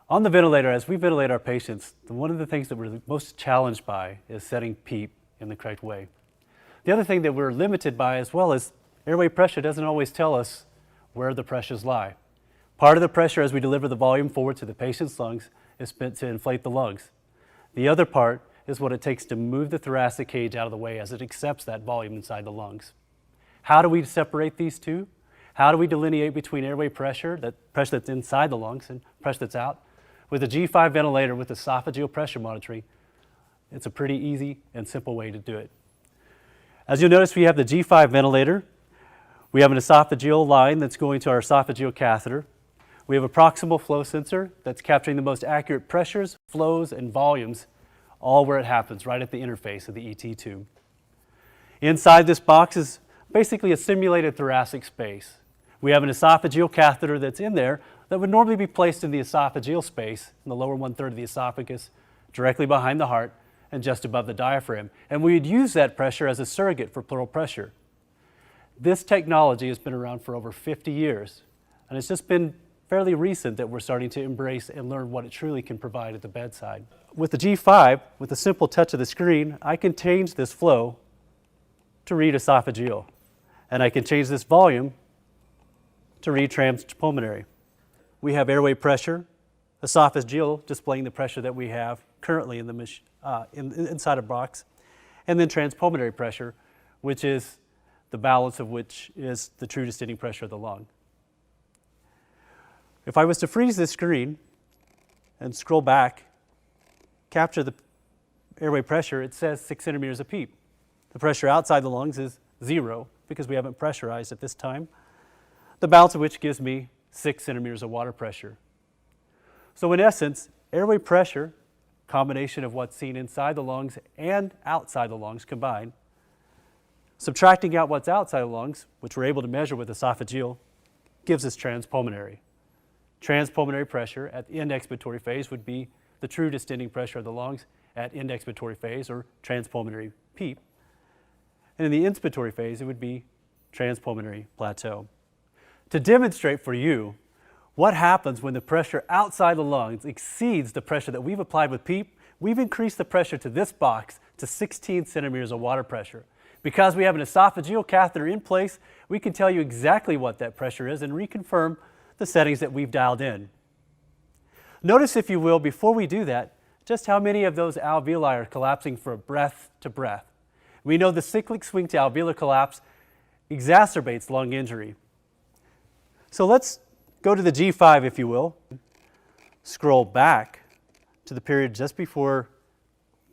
On the ventilator, as we ventilate our patients, one of the things that we're most challenged by is setting PEEP in the correct way. The other thing that we're limited by as well is airway pressure doesn't always tell us where the pressures lie. Part of the pressure as we deliver the volume forward to the patient's lungs is spent to inflate the lungs. The other part is what it takes to move the thoracic cage out of the way as it accepts that volume inside the lungs. How do we separate these two? How do we delineate between airway pressure, that pressure that's inside the lungs, and pressure that's out? With a G5 ventilator with esophageal pressure monitoring, it's a pretty easy and simple way to do it. As you'll notice, we have the G5 ventilator. We have an esophageal line that's going to our esophageal catheter. We have a proximal flow sensor that's capturing the most accurate pressures, flows, and volumes, all where it happens, right at the interface of the ET tube. Inside this box is basically a simulated thoracic space. We have an esophageal catheter that's in there that would normally be placed in the esophageal space, in the lower 1/3 of the esophagus, directly behind the heart and just above the diaphragm. And we would use that pressure as a surrogate for pleural pressure. This technology has been around for over 50 years, and it's just been fairly recent that we're starting to embrace and learn what it truly can provide at the bedside. With the G5, with a simple touch of the screen, I can change this flow to read esophageal, and I can change this volume to read transpulmonary. We have airway pressure, esophageal displaying the pressure that we have currently in the inside a box, and then transpulmonary pressure, which is the balance of which is the true descending pressure of the lung. If I was to freeze this screen and scroll back, capture the airway pressure, it says 6 centimeters of PEEP. The pressure outside the lungs is 0 because we haven't pressurized at this time, the balance of which gives me 6 centimeters of water pressure. So in essence, airway pressure, combination of what's seen inside the lungs and outside the lungs combined, subtracting out what's outside the lungs, which we're able to measure with esophageal, gives us transpulmonary. Transpulmonary pressure at the end expiratory phase would be the true distending pressure of the lungs at end expiratory phase, or transpulmonary PEEP. And in the inspiratory phase, it would be transpulmonary plateau. To demonstrate for you what happens when the pressure outside the lungs exceeds the pressure that we've applied with PEEP, we've increased the pressure to this box to 16 centimeters of water pressure. Because we have an esophageal catheter in place, we can tell you exactly what that pressure is and reconfirm the settings that we've dialed in. Notice, if you will, before we do that, just how many of those alveoli are collapsing from breath to breath. We know the cyclic swing to alveolar collapse exacerbates lung injury. So let's go to the G5, if you will, scroll back to the period just before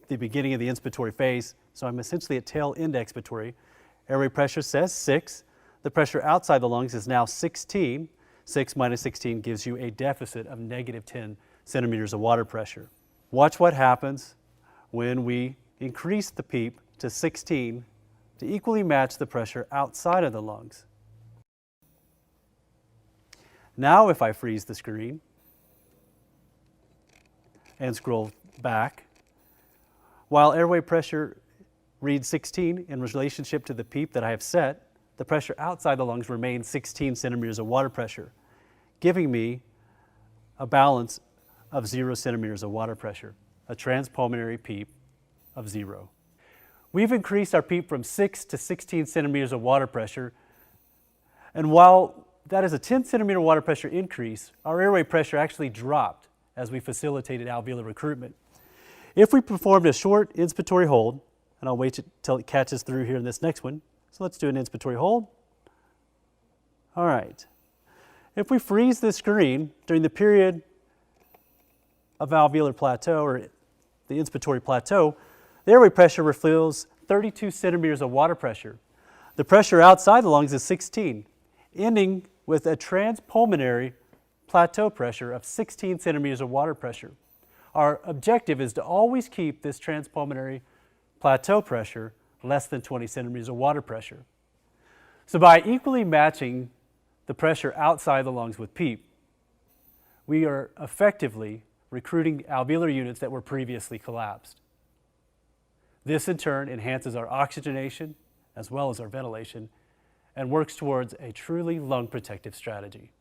the beginning of the inspiratory phase. So I'm essentially at tail end expiratory. Airway pressure says 6. The pressure outside the lungs is now 16. 6 minus 16 gives you a deficit of negative 10 centimeters of water pressure. Watch what happens when we increase the PEEP to 16 to equally match the pressure outside of the lungs. Now if I freeze the screen and scroll back, while airway pressure reads 16 in relationship to the PEEP that I have set, the pressure outside the lungs remains 16 centimeters of water pressure, giving me a balance of 0 centimeters of water pressure, a transpulmonary PEEP of 0. We've increased our PEEP from 6 to 16 centimeters of water pressure, and while that is a 10 centimeter water pressure increase, our airway pressure actually dropped as we facilitated alveolar recruitment. If we performed a short inspiratory hold, and I'll wait until it catches through here in this next one, so let's do an inspiratory hold. All right. If we freeze the screen during the period of alveolar plateau, or the inspiratory plateau, the airway pressure refills 32 centimeters of water pressure. The pressure outside the lungs is 16, ending with a transpulmonary plateau pressure of 16 centimeters of water pressure. Our objective is to always keep this transpulmonary plateau pressure less than 20 centimeters of water pressure. So by equally matching the pressure outside the lungs with PEEP, we are effectively recruiting alveolar units that were previously collapsed. This in turn enhances our oxygenation as well as our ventilation and works towards a truly lung protective strategy.